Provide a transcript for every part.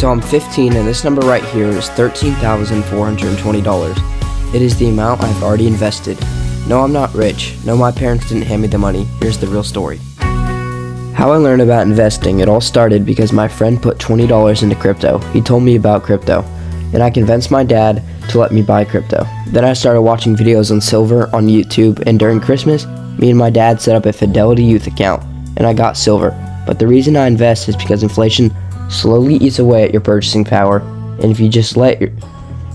So I'm 15 and this number right here is $13,420. It is the amount I've already invested. No, I'm not rich. No, my parents didn't hand me the money. Here's the real story. How I learned about investing, it all started because my friend put $20 into crypto. He told me about crypto, and I convinced my dad to let me buy crypto. Then I started watching videos on silver on YouTube, and during Christmas, me and my dad set up a Fidelity Youth account, and I got silver. But the reason I invest is because inflation slowly eats away at your purchasing power, and if you just let your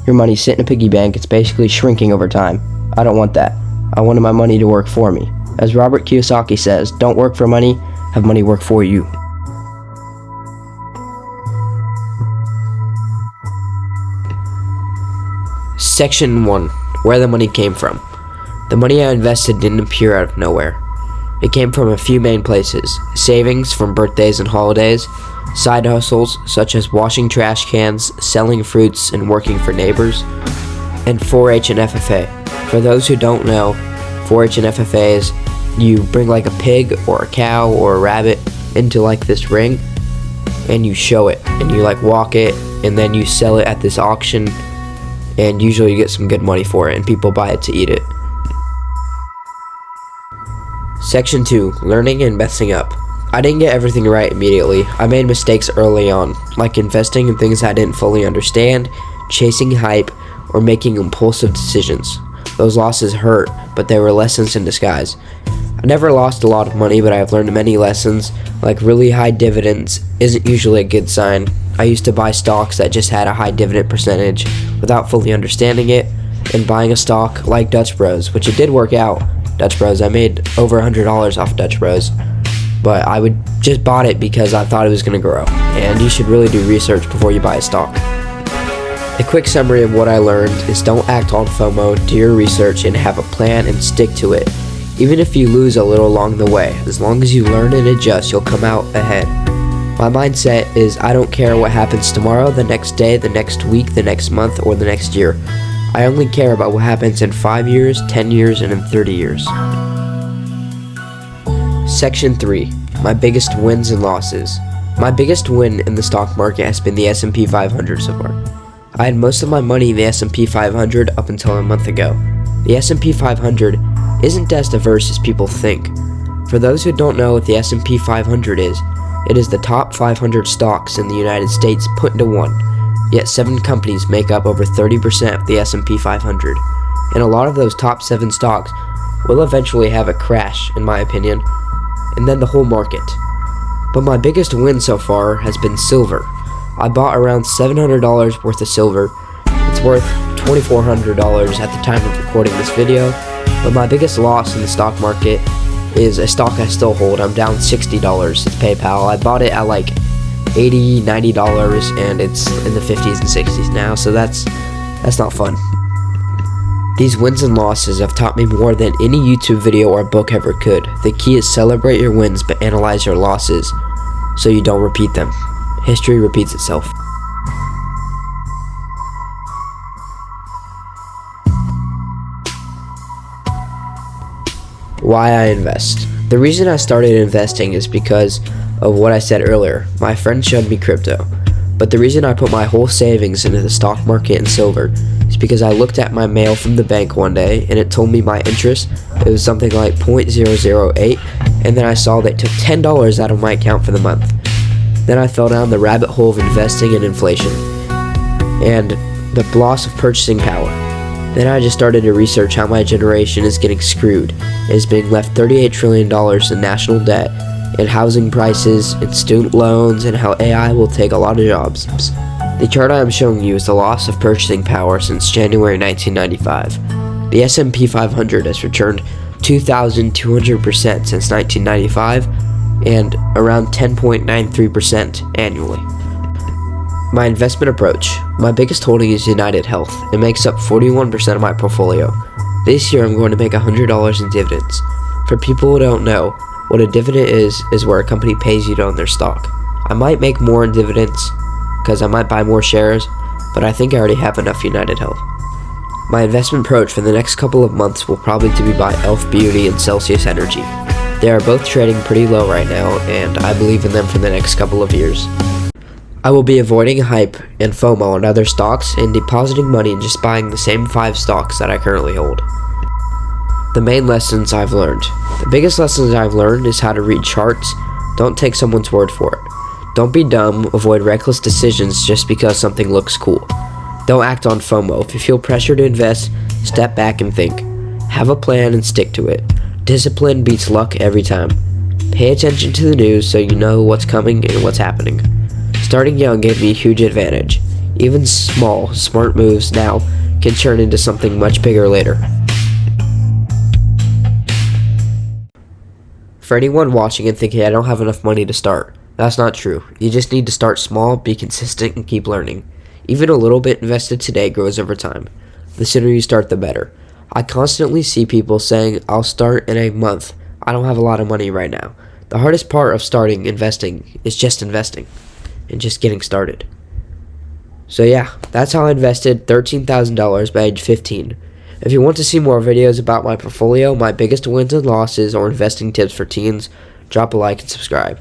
money sit in a piggy bank, it's basically shrinking over time. I don't want that. I wanted my money to work for me. As Robert Kiyosaki says, don't work for money, have money work for you. Section 1. Where the money came from. The money I invested didn't appear out of nowhere. It came from a few main places: savings from birthdays and holidays, side hustles such as washing trash cans, selling fruits, and working for neighbors, and 4-H and FFA. For those who don't know, 4-H and FFA is you bring like a pig or a cow or a rabbit into like this ring, and you show it, and you like walk it, and then you sell it at this auction, and usually you get some good money for it, and people buy it to eat it. Section 2. Learning and messing up. I didn't get everything right immediately. I made mistakes early on, like investing in things I didn't fully understand, chasing hype, or making impulsive decisions. Those losses hurt, but they were lessons in disguise. I never lost a lot of money, but I've learned many lessons, like really high dividends isn't usually a good sign. I used to buy stocks that just had a high dividend percentage without fully understanding it, and buying a stock like Dutch Bros, which it did work out. Dutch Bros, I made over $100 off Dutch Bros, but I would just bought it because I thought it was going to grow, and you should really do research before you buy a stock. A quick summary of what I learned is don't act on FOMO, do your research, and have a plan and stick to it. Even if you lose a little along the way, as long as you learn and adjust, you'll come out ahead. My mindset is I don't care what happens tomorrow, the next day, the next week, the next month, or the next year. I only care about what happens in 5 years, 10 years, and in 30 years. Section 3. My biggest wins and losses. My biggest win in the stock market has been the S&P 500 so far. I had most of my money in the S&P 500 up until a month ago. The S&P 500 isn't as diverse as people think. For those who don't know what the S&P 500 is, it is the top 500 stocks in the United States put into one. Yet 7 companies make up over 30% of the S&P 500. And a lot of those top 7 stocks will eventually have a crash, in my opinion, and then the whole market. But my biggest win so far has been silver. I bought around $700 worth of silver. It's worth $2,400 at the time of recording this video. But my biggest loss in the stock market is a stock I still hold. I'm down $60. It's PayPal. I bought it at like $80, $90, and it's in the 50s and 60s now, so that's not fun. These wins and losses have taught me more than any YouTube video or book ever could. The key is celebrate your wins but analyze your losses so you don't repeat them. History repeats itself. Why I invest. The reason I started investing is because of what I said earlier. My friend showed me crypto. But the reason I put my whole savings into the stock market and silver is because I looked at my mail from the bank one day and it told me my interest. It was something like 0.008, and then I saw that it took $10 out of my account for the month. Then I fell down the rabbit hole of investing in inflation and the loss of purchasing power. Then I just started to research how my generation is getting screwed. It is being left $38 trillion in national debt, and housing prices, and student loans, and how AI will take a lot of jobs. The chart I am showing you is the loss of purchasing power since January 1995. The S&P 500 has returned 2,200% since 1995, and around 10.93% annually. My investment approach. My biggest holding is United Health. It makes up 41% of my portfolio. This year I'm going to make $100 in dividends. For people who don't know, what a dividend is where a company pays you to own their stock. I might make more in dividends because I might buy more shares, but I think I already have enough United Health. My investment approach for the next couple of months will probably be buy Elf Beauty and Celsius Energy. They are both trading pretty low right now, and I believe in them for the next couple of years. I will be avoiding hype and FOMO on other stocks and depositing money and just buying the same 5 stocks that I currently hold. The main lessons I've learned. The biggest lessons I've learned is how to read charts. Don't take someone's word for it. Don't be dumb. Avoid reckless decisions just because something looks cool. Don't act on FOMO. If you feel pressure to invest, step back and think. Have a plan and stick to it. Discipline beats luck every time. Pay attention to the news so you know what's coming and what's happening. Starting young gave me a huge advantage. Even small, smart moves now can turn into something much bigger later. For anyone watching and thinking I don't have enough money to start, that's not true. You just need to start small, be consistent, and keep learning. Even a little bit invested today grows over time. The sooner you start, the better. I constantly see people saying, I'll start in a month. I don't have a lot of money right now. The hardest part of starting investing is just investing and just getting started. So yeah, that's how I invested $13,000 by age 15. If you want to see more videos about my portfolio, my biggest wins and losses, or investing tips for teens, drop a like and subscribe.